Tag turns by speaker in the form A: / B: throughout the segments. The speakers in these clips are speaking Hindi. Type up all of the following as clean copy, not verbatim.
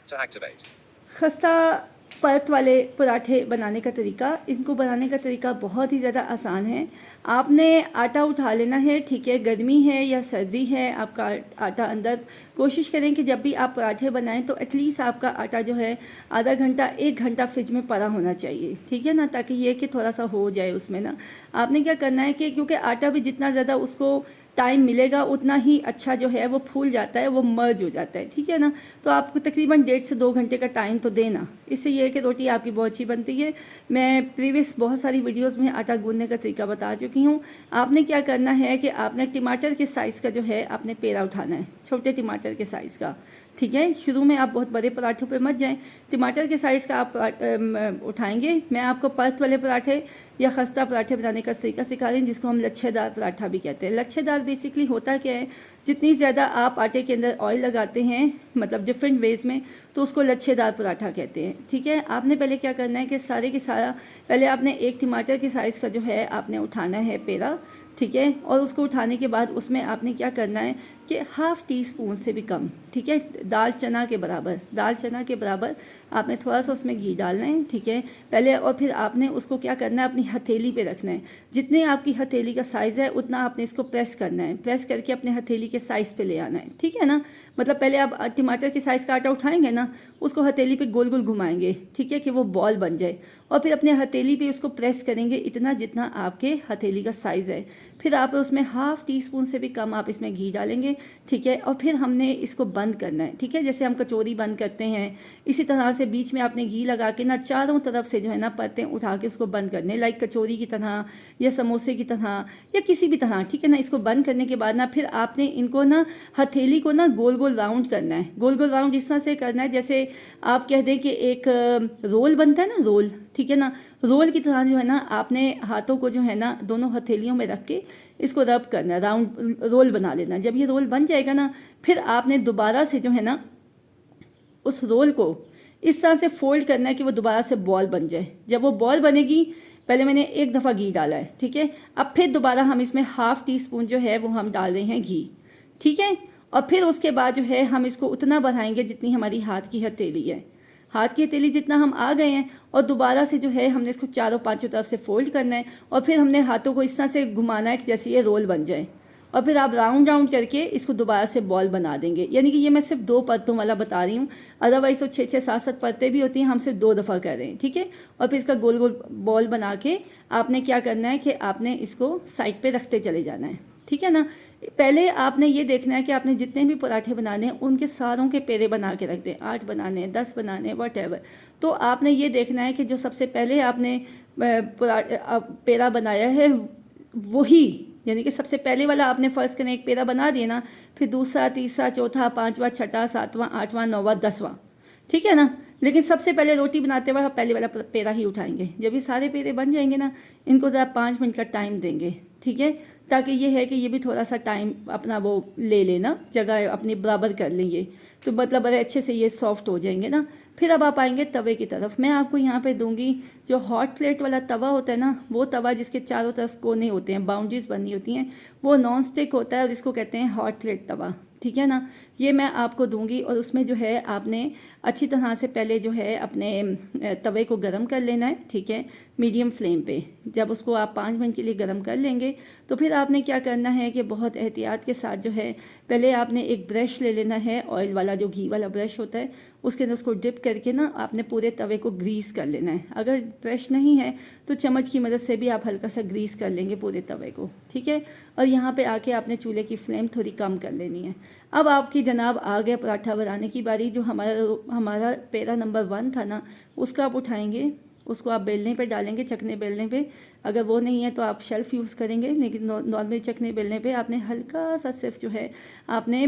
A: To activate.
B: खस्ता परत वाले पराठे बनाने का तरीका, इनको बनाने का तरीका बहुत ही ज़्यादा आसान है। आपने आटा उठा लेना है, ठीक है, गर्मी है या सर्दी है आपका आटा अंदर, कोशिश करें कि जब भी आप पराठे बनाएं तो एटलीस्ट आपका आटा जो है आधा घंटा 1 घंटा फ्रिज में पड़ा होना चाहिए, ठीक है ना, ताकि ये कि थोड़ा सा हो जाए उसमें ना। आपने क्या करना है कि क्योंकि आटा भी जितना ज़्यादा उसको टाइम मिलेगा उतना ही अच्छा जो है वो फूल जाता है, वो मर्ज हो जाता है, ठीक है ना। तो आपको तकरीबन 1.5 से 2 घंटे का टाइम तो देना, इससे ये है कि रोटी आपकी बहुत अच्छी बनती है। मैं प्रीवियस बहुत सारी वीडियोस में आटा गूंदने का तरीका बता चुकी हूँ। आपने क्या करना है कि आपने टमाटर के साइज़ का जो है आपने पेड़ा उठाना है, छोटे टमाटर के साइज़ का, ठीक है। शुरू में आप बहुत बड़े पराठों पे मत जाएं, टमाटर के साइज़ का आप उठाएंगे। मैं आपको परत वाले पराठे या खस्ता पराठे बनाने का तरीका सिखा रही हूँ, जिसको हम लच्छेदार पराठा भी कहते हैं। लच्छेदार बेसिकली होता क्या है, जितनी ज़्यादा आप आटे के अंदर ऑयल लगाते हैं, मतलब डिफरेंट वेज में, तो उसको लच्छेदार पराठा कहते हैं, ठीक है। आपने पहले क्या करना है कि सारे के सारा पहले आपने एक टमाटर के साइज़ का जो है आपने उठाना है पेड़ा, ठीक है। और उसको उठाने के बाद उसमें आपने क्या करना है कि हाफ़ टी स्पून से भी कम, ठीक है, दाल चना के बराबर आपने थोड़ा सा उसमें घी डालना है, ठीक है, पहले। और फिर आपने उसको क्या करना है, अपनी हथेली पे रखना है। जितने आपकी हथेली का साइज़ है उतना आपने इसको प्रेस करना है, प्रेस करके अपने हथेली के साइज़ पे ले आना है, ठीक है ना। मतलब पहले आप टमाटर के साइज़ का आटा उठाएंगे ना, उसको हथेली पे गोल गोल घुमाएंगे, ठीक है, कि वो बॉल बन जाए, और फिर अपने हथेली पे उसको प्रेस करेंगे इतना जितना आपके हथेली का साइज़ है। फिर आप उसमें हाफ़ टी स्पून से भी कम आप इसमें घी डालेंगे, ठीक है। और फिर हमने इसको बंद करना है, ठीक है, जैसे हम कचौरी बंद करते हैं इसी तरह से बीच में आपने घी लगा के ना चारों तरफ से जो है ना परतें उठा के उसको बंद करने, लाइक कचौरी की तरह या समोसे की तरह या किसी भी तरह, ठीक है ना। इसको बंद करने के बाद ना फिर आपने इनको ना हथेली को ना गोल गोल राउंड करना है, गोल गोल राउंड इस तरह से करना है जैसे आप कह दें कि एक रोल बनता है ना, रोल, ठीक है ना। रोल की तरह जो है ना आपने हाथों को जो है ना दोनों हथेलियों में रख के इसको रब करना, राउंड रोल बना लेना। जब ये रोल बन जाएगा ना, फिर आपने दोबारा से जो है ना उस रोल को इस तरह से फोल्ड करना है कि वो दोबारा से बॉल बन जाए। जब वो बॉल बनेगी, पहले मैंने एक दफ़ा घी डाला है, ठीक है, अब फिर दोबारा हम इसमें हाफ़ टी स्पून जो है वो हम डाल रहे हैं घी, ठीक है। और फिर उसके बाद जो है हम इसको उतना बढ़ाएंगे जितनी हमारी हाथ की हथेली है, हाथ की हथेली जितना हम आ गए हैं, और दोबारा से जो है हमने इसको चारों पांचों तरफ से फोल्ड करना है, और फिर हमने हाथों को इस तरह से घुमाना है कि जैसे ये रोल बन जाए, और फिर आप राउंड राउंड करके इसको दोबारा से बॉल बना देंगे। यानी कि ये मैं सिर्फ 2 परतों वाला बता रही हूँ, अदरवाइज तो 6 6 7 7 परतें भी होती हैं, हम सिर्फ 2 दफ़ा कर रहे हैं, ठीक है। और फिर इसका गोल गोल बॉल बना के आपने क्या करना है कि आपने इसको साइड पे रखते चले जाना है, ठीक है ना। पहले आपने ये देखना है कि आपने जितने भी पराठे बनाने हैं उनके सारों के पेड़े बना के रख दें, 8 बनाने हैं, 10 बनाने हैं, वट। तो आपने ये देखना है कि जो सबसे पहले आपने पेड़ा बनाया है वही, यानी कि सबसे पहले वाला आपने फ़र्ज़ करें एक पेड़ा बना दिया ना, फिर दूसरा, तीसरा, चौथा, पाँचवा, छठा, सातवां, आठवां, नौवां, 10वां, ठीक है ना। लेकिन सबसे पहले रोटी बनाते वक्त पहले वाला पेड़ा ही उठाएंगे। जब ये सारे पेड़े बन जाएंगे ना, इनको ज़रा 5 मिनट का टाइम देंगे, ठीक है, ताकि ये है कि ये भी थोड़ा सा टाइम अपना वो ले लेना, जगह अपनी बराबर कर लेंगे, तो मतलब बड़े अच्छे से ये सॉफ्ट हो जाएंगे ना। फिर अब आप आएंगे तवे की तरफ। मैं आपको यहाँ पे दूंगी जो हॉट प्लेट वाला तवा होता है ना, वो तवा जिसके चारों तरफ कोने होते हैं, बाउंड्रीज बनी होती हैं, वो नॉन स्टिक होता है और इसको कहते हैं हॉट प्लेट तवा, ठीक है ना। ये मैं आपको दूंगी, और उसमें जो है आपने अच्छी तरह से पहले जो है अपने तवे को गरम कर लेना है, ठीक है, मीडियम फ्लेम पे। जब उसको आप 5 मिनट के लिए गरम कर लेंगे, तो फिर आपने क्या करना है कि बहुत एहतियात के साथ जो है पहले आपने एक ब्रश ले लेना है, ऑयल वाला जो घी वाला ब्रश होता है, उसके अंदर उसको डिप करके ना आपने पूरे तवे को ग्रीस कर लेना है। अगर ब्रश नहीं है तो चम्मच की मदद से भी आप हल्का सा ग्रीस कर लेंगे पूरे तवे को, ठीक है। और यहाँ पे आके आपने चूल्हे की फ्लेम थोड़ी कम कर लेनी है। अब आपकी जनाब आ गया पराठा बनाने की बारी। जो हमारा पेड़ा नंबर 1 था ना, उसका आप उठाएंगे, उसको आप बेलने पे डालेंगे, चकने बेलने पे। अगर वो नहीं है तो आप शेल्फ यूज़ करेंगे, लेकिन नॉर्मली चकने बेलने पे आपने हल्का सा सिर्फ जो है आपने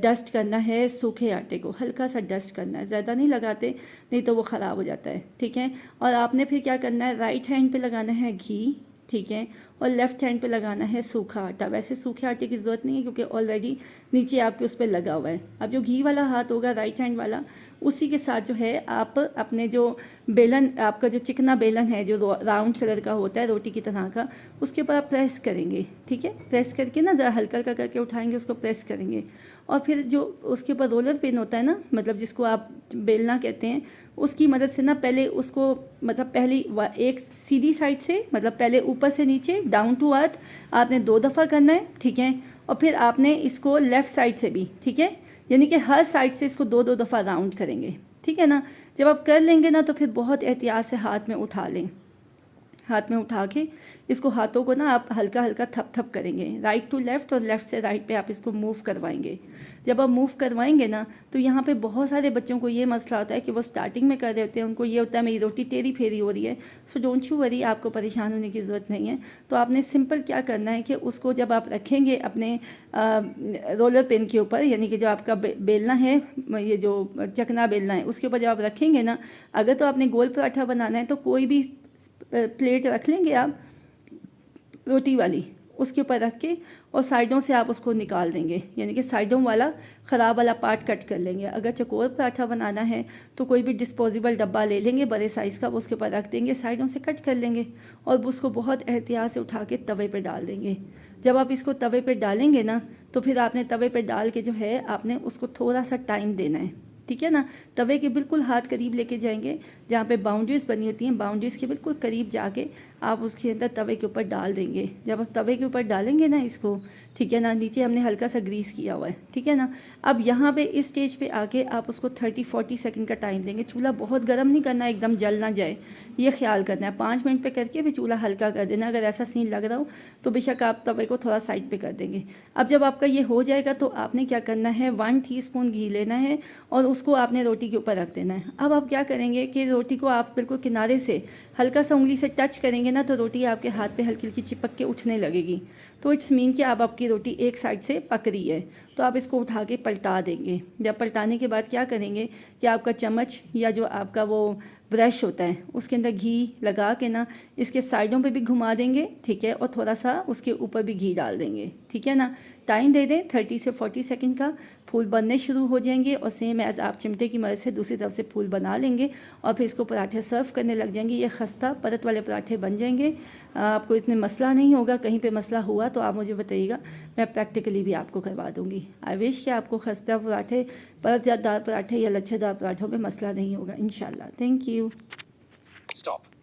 B: डस्ट करना है सूखे आटे को, हल्का सा डस्ट करना है, ज़्यादा नहीं लगाते, नहीं तो वो ख़राब हो जाता है, ठीक है। और आपने फिर क्या करना है, राइट हैंड पे लगाना है घी, ठीक है, और लेफ़्ट हैंड पे लगाना है सूखा आटा। वैसे सूखे आटे की ज़रूरत नहीं है क्योंकि ऑलरेडी नीचे आपके उस पर लगा हुआ है। अब जो घी वाला हाथ होगा राइट हैंड वाला, उसी के साथ जो है आप अपने जो बेलन, आपका जो चिकना बेलन है जो राउंड कलर का होता है रोटी की तरह का, उसके ऊपर आप प्रेस करेंगे, ठीक है, प्रेस करके ना ज़रा हल्का हल्का करके उठाएंगे, उसको प्रेस करेंगे, और फिर जो उसके ऊपर रोलर पिन होता है ना, मतलब जिसको आप बेलना कहते हैं, उसकी मदद से ना पहले उसको मतलब पहली एक सीधी साइड से, मतलब पहले ऊपर से नीचे डाउन टू अर्थ आपने 2 दफ़ा करना है, ठीक है। और फिर आपने इसको लेफ़्ट साइड से भी, ठीक है, यानी कि हर साइड से इसको 2-2 दफ़ा राउंड करेंगे, ठीक है ना। जब आप कर लेंगे ना तो फिर बहुत एहतियात से हाथ में उठा लें, हाथ में उठा के इसको हाथों को ना आप हल्का हल्का थप थप करेंगे, राइट टू लेफ़्ट और लेफ़्ट से राइट पे आप इसको मूव करवाएंगे। जब आप मूव करवाएंगे ना तो यहाँ पे बहुत सारे बच्चों को ये मसला होता है कि वो स्टार्टिंग में कर रहे होते हैं, उनको ये होता है मेरी रोटी टेढ़ी फेरी हो रही है। सो डोंट यू वरी, आपको परेशान होने की ज़रूरत नहीं है। तो आपने सिंपल क्या करना है कि उसको जब आप रखेंगे अपने रोलर पेन के ऊपर, यानी कि जो आपका बेलना है, ये जो चकना बेलना है उसके ऊपर जब आप रखेंगे ना, अगर तो आपने गोल पराठा बनाना है तो कोई भी प्लेट रख लेंगे आप रोटी वाली, उसके ऊपर रख के और साइडों से आप उसको निकाल देंगे, यानी कि साइडों वाला ख़राब वाला पार्ट कट कर लेंगे। अगर चकोर पराठा बनाना है तो कोई भी डिस्पोजेबल डब्बा ले लेंगे बड़े साइज़ का, वो उसके ऊपर रख देंगे, साइडों से कट कर लेंगे और उसको बहुत एहतियात से उठा के तवे पे डाल देंगे। जब आप इसको तवे पे डालेंगे ना तो फिर आपने तवे पे डाल के जो है आपने उसको थोड़ा सा टाइम देना है, ठीक है ना। तवे के बिल्कुल हाथ करीब लेके जाएंगे, जहाँ पे बाउंड्रीज बनी होती हैं बाउंड्रीज के बिल्कुल करीब जाके आप उसके अंदर तवे के ऊपर डाल देंगे। जब आप तवे के ऊपर डालेंगे ना इसको, ठीक है ना, नीचे हमने हल्का सा ग्रीस किया हुआ है, ठीक है ना। अब यहाँ पे इस स्टेज पे आके आप उसको 30-40 सेकंड का टाइम देंगे। चूल्हा बहुत गर्म नहीं करना, एकदम जल ना जाए, ये ख्याल करना है। 5 मिनट पे करके भी चूल्हा हल्का कर देना। अगर ऐसा सीन लग रहा हो तो बेशक आप तवे को थोड़ा साइड पे कर देंगे। अब जब आपका ये हो जाएगा तो आपने क्या करना है, 1 टीस्पून घी लेना है और उसको आपने रोटी के ऊपर रख देना है। अब आप क्या करेंगे कि रोटी को आप बिल्कुल किनारे से हल्का सा उंगली से टच करेंगे ना तो रोटी आपके हाथ पे हल्की हल्की चिपक के उठने लगेगी, तो इट्स मीन कि अब आपकी रोटी एक साइड से पक रही है। तो आप इसको उठा के पलटा देंगे। जब पलटाने के बाद क्या करेंगे कि आपका चम्मच या जो आपका वो ब्रश होता है उसके अंदर घी लगा के ना इसके साइडों पे भी घुमा देंगे, ठीक है, और थोड़ा सा उसके ऊपर भी घी डाल देंगे, ठीक है ना। टाइम दे दें 30 से 40 सेकंड का, फूल बनने शुरू हो जाएंगे और सेम एज़ आप चिमटे की मदद से दूसरी तरफ से फूल बना लेंगे और फिर इसको पराठे सर्व करने लग जाएंगे। ये खस्ता परत वाले पराठे बन जाएंगे। आपको इतने मसला नहीं होगा। कहीं पे मसला हुआ तो आप मुझे बताइएगा, मैं प्रैक्टिकली भी आपको करवा दूँगी। आई विश कि आपको खस्ता पराठे, परतदार पराठे या लच्छेदार पराठों में मसला नहीं होगा इंशाल्लाह। Thank you.
A: Stop.